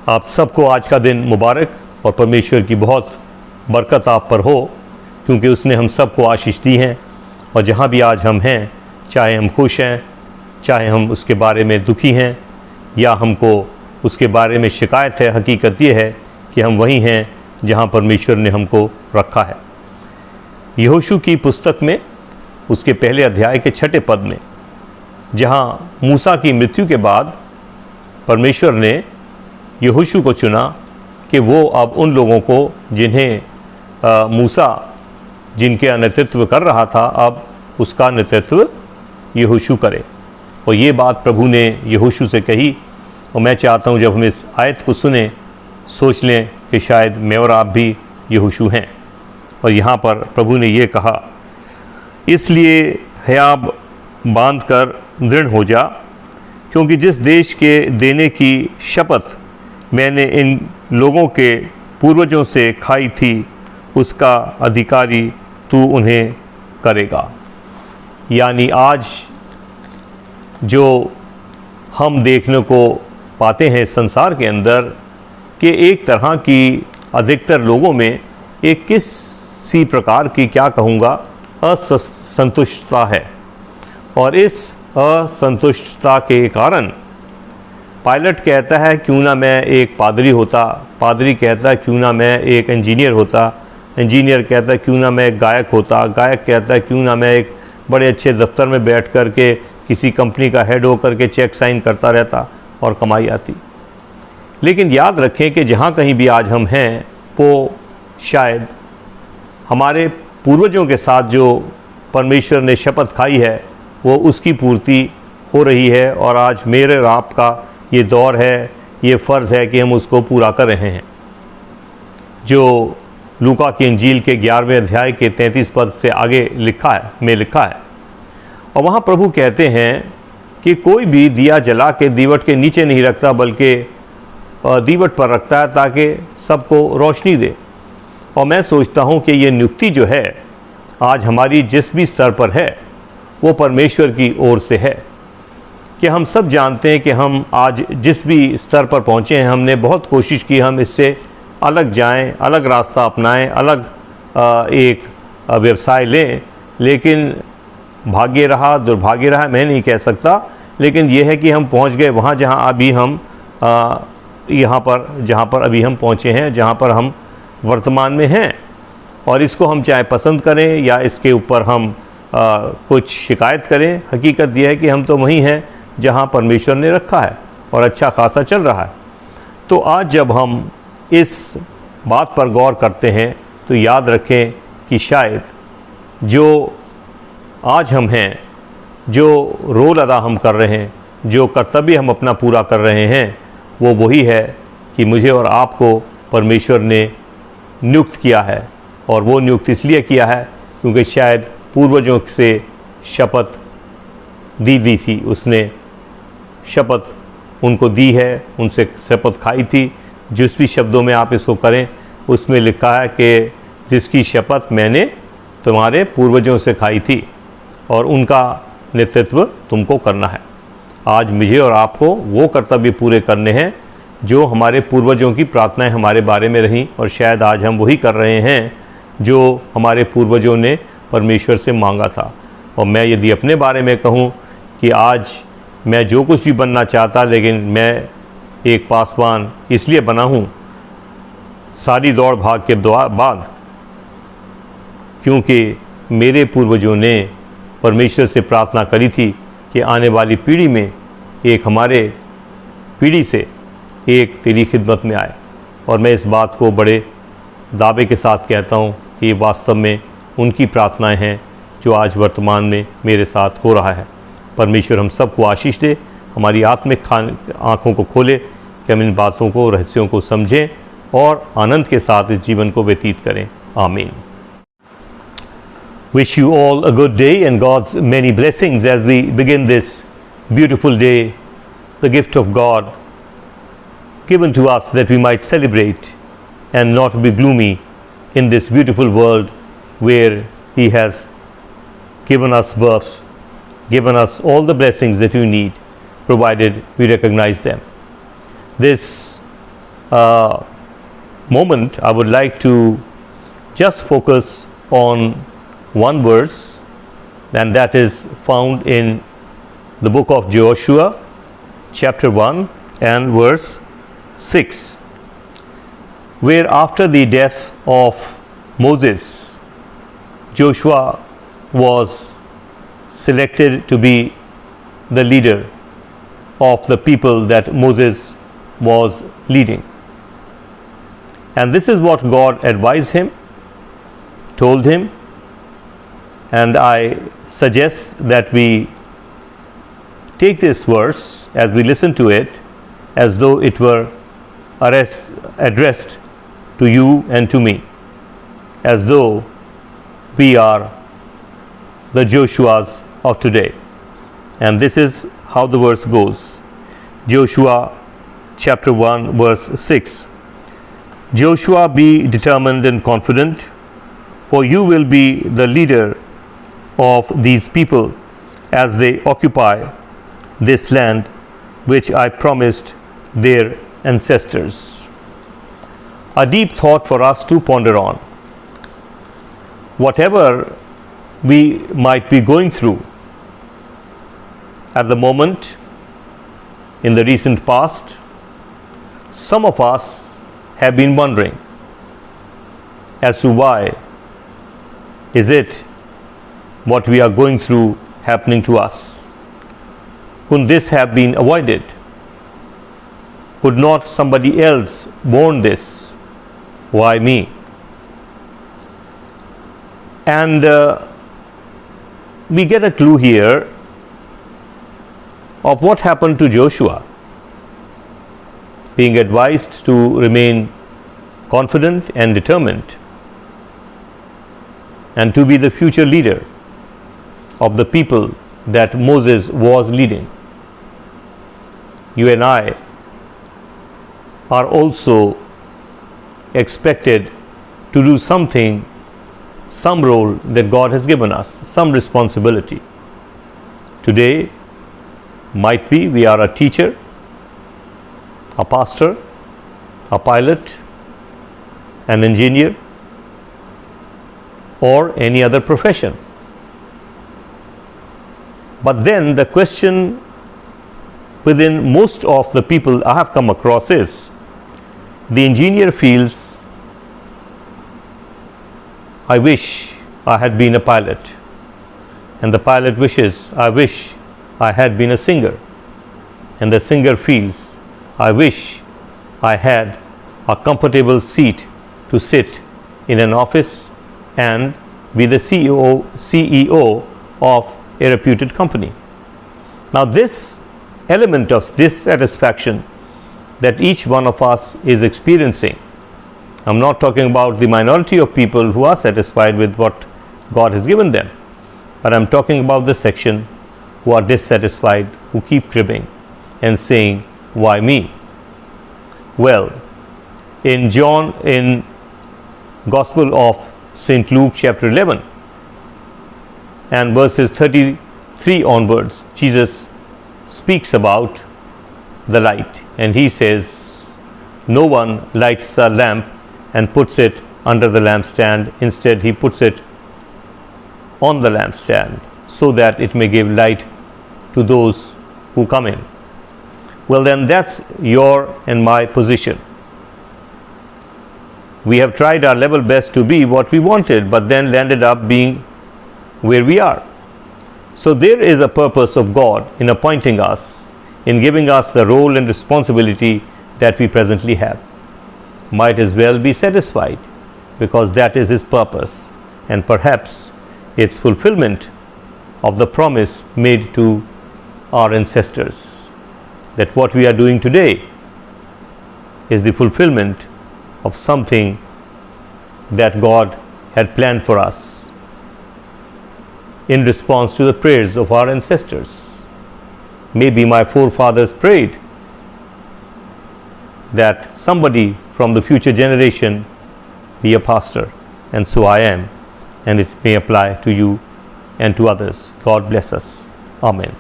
आप सबको आज का दिन मुबारक और परमेश्वर की बहुत बरकत आप पर हो, क्योंकि उसने हम सबको आशीष दी हैं। और जहाँ भी आज हम हैं, चाहे हम खुश हैं, चाहे हम उसके बारे में दुखी हैं या हमको उसके बारे में शिकायत है, हकीकत ये है कि हम वहीं हैं जहाँ परमेश्वर ने हमको रखा है। यहोशू की पुस्तक में उसके पहले अध्याय के 6 पद में, जहाँ मूसा की मृत्यु के बाद परमेश्वर ने यहोशू को चुना कि वो अब उन लोगों को जिन्हें मूसा जिनके नेतृत्व कर रहा था, अब उसका नेतृत्व यहोशू करे। और ये बात प्रभु ने यहोशू से कही। और मैं चाहता हूँ जब हम इस आयत को सुने, सोच लें कि शायद मैं और आप भी यहोशू हैं। और यहाँ पर प्रभु ने ये कहा, इसलिए हयाब बांध कर दृढ़ हो जा, क्योंकि जिस देश के देने की शपथ मैंने इन लोगों के पूर्वजों से खाई थी, उसका अधिकारी तू उन्हें करेगा। यानी आज जो हम देखने को पाते हैं संसार के अंदर कि एक तरह की अधिकतर लोगों में एक किसी प्रकार की, क्या कहूँगा, असंतुष्टता है। और इस असंतुष्टता के कारण पायलट कहता है क्यों ना मैं एक पादरी होता, पादरी कहता है क्यों ना मैं एक इंजीनियर होता, इंजीनियर कहता है क्यों ना मैं एक गायक होता, गायक कहता है क्यों ना मैं एक बड़े अच्छे दफ्तर में बैठ कर के किसी कंपनी का हेड होकर के चेक साइन करता रहता और कमाई आती। लेकिन याद रखें कि जहाँ कहीं भी आज हम हैं, वो शायद हमारे पूर्वजों के साथ जो परमेश्वर ने शपथ खाई है वो उसकी पूर्ति हो रही है। और आज मेरे और आपका ये दौर है, ये फ़र्ज़ है कि हम उसको पूरा कर रहे हैं। जो लूका की इंजील के 11वें अध्याय के 33 पद से आगे लिखा है। और वहाँ प्रभु कहते हैं कि कोई भी दिया जला के दीवट के नीचे नहीं रखता, बल्कि दीवट पर रखता है ताकि सबको रोशनी दे। और मैं सोचता हूँ कि ये नियुक्ति जो है आज हमारी जिस भी स्तर पर है, वो परमेश्वर की ओर से है। कि हम सब जानते हैं कि हम आज जिस भी स्तर पर पहुँचे हैं, हमने बहुत कोशिश की हम इससे अलग जाएं, अलग रास्ता अपनाएं, अलग एक व्यवसाय लें। लेकिन भाग्य रहा, दुर्भाग्य रहा, मैं नहीं कह सकता, लेकिन यह है कि हम पहुंच गए वहाँ जहाँ अभी हम जहाँ पर अभी हम पहुँचे हैं, जहाँ पर हम वर्तमान में हैं। और इसको हम चाहे पसंद करें या इसके ऊपर हम कुछ शिकायत करें, हकीकत यह है कि हम तो वहीं हैं जहाँ परमेश्वर ने रखा है और अच्छा खासा चल रहा है। तो आज जब हम इस बात पर गौर करते हैं तो याद रखें कि शायद जो आज हम हैं, जो रोल अदा हम कर रहे हैं, जो कर्तव्य हम अपना पूरा कर रहे हैं, वो वही है कि मुझे और आपको परमेश्वर ने नियुक्त किया है। और वो नियुक्त इसलिए किया है क्योंकि शायद पूर्वजों से शपथ दी थी, उसने शपथ उनको दी है, उनसे शपथ खाई थी। जिस भी शब्दों में आप इसको करें, उसमें लिखा है कि जिसकी शपथ मैंने तुम्हारे पूर्वजों से खाई थी और उनका नेतृत्व तुमको करना है। आज मुझे और आपको वो कर्तव्य पूरे करने हैं जो हमारे पूर्वजों की प्रार्थनाएं हमारे बारे में रहीं, और शायद आज हम वही कर रहे हैं जो हमारे पूर्वजों ने परमेश्वर से मांगा था। और मैं यदि अपने बारे में कहूँ कि आज मैं जो कुछ भी बनना चाहता, लेकिन मैं एक पासवान इसलिए बना हूँ सारी दौड़ भाग के बाद, क्योंकि मेरे पूर्वजों ने परमेश्वर से प्रार्थना करी थी कि आने वाली पीढ़ी में एक हमारे पीढ़ी से एक तेरी खिदमत में आए। और मैं इस बात को बड़े दावे के साथ कहता हूँ कि वास्तव में उनकी प्रार्थनाएं हैं जो आज वर्तमान में मेरे साथ हो रहा है। परमेश्वर हम सबको आशीष दे, हमारी आत्मिक आँखों को खोले कि हम इन बातों को, रहस्यों को समझें और आनंद के साथ इस जीवन को व्यतीत करें। आमीन। Wish you all a good day and God's many blessings as we begin this beautiful day, the gift of God given to us that we might celebrate and not be gloomy in this beautiful world where He has given us birth, given us all the blessings that we need, provided we recognize them. This moment, I would like to just focus on one verse, and that is found in the book of Joshua, chapter 1 and verse 6, where after the death of Moses, Joshua was selected to be the leader of the people that Moses was leading. And this is what God advised him, told him, and I suggest that we take this verse as we listen to it as though it were addressed to you and to me, as though we are the Joshuas of today. And this is how the verse goes. Joshua chapter 1 verse 6. Joshua, be determined and confident, for you will be the leader of these people as they occupy this land which I promised their ancestors. A deep thought for us to ponder on. Whatever we might be going through at the moment, in the recent past, some of us have been wondering as to why is it what we are going through happening to us. Couldn't this have been avoided? Could not somebody else warn this? Why me? And we get a clue here of what happened to Joshua, being advised to remain confident and determined and to be the future leader of the people that Moses was leading. You and I are also expected to do something, some role that God has given us, some responsibility. Today might be we are a teacher, a pastor, a pilot, an engineer, or any other profession. But then the question within most of the people I have come across is, the engineer feels, I wish I had been a pilot, and the pilot wishes, I wish I had been a singer, and the singer feels, I wish I had a comfortable seat to sit in an office and be the CEO of a reputed company. Now this element of dissatisfaction that each one of us is experiencing, I'm not talking about the minority of people who are satisfied with what God has given them, but I'm talking about the section who are dissatisfied, who keep cribbing and saying, why me? Well, in Gospel of St. Luke chapter 11 and verses 33 onwards, Jesus speaks about the light, and he says, no one lights a lamp and puts it under the lampstand. Instead, he puts it on the lampstand so that it may give light to those who come in. Well, then that's your and my position. We have tried our level best to be what we wanted, but then landed up being where we are. So there is a purpose of God in appointing us, in giving us the role and responsibility that we presently have. Might as well be satisfied, because that is His purpose, and perhaps its fulfillment of the promise made to our ancestors, that what we are doing today is the fulfillment of something that God had planned for us in response to the prayers of our ancestors. Maybe my forefathers prayed that somebody from the future generation be a pastor, and so I am, and it may apply to you and to others. God bless us. Amen.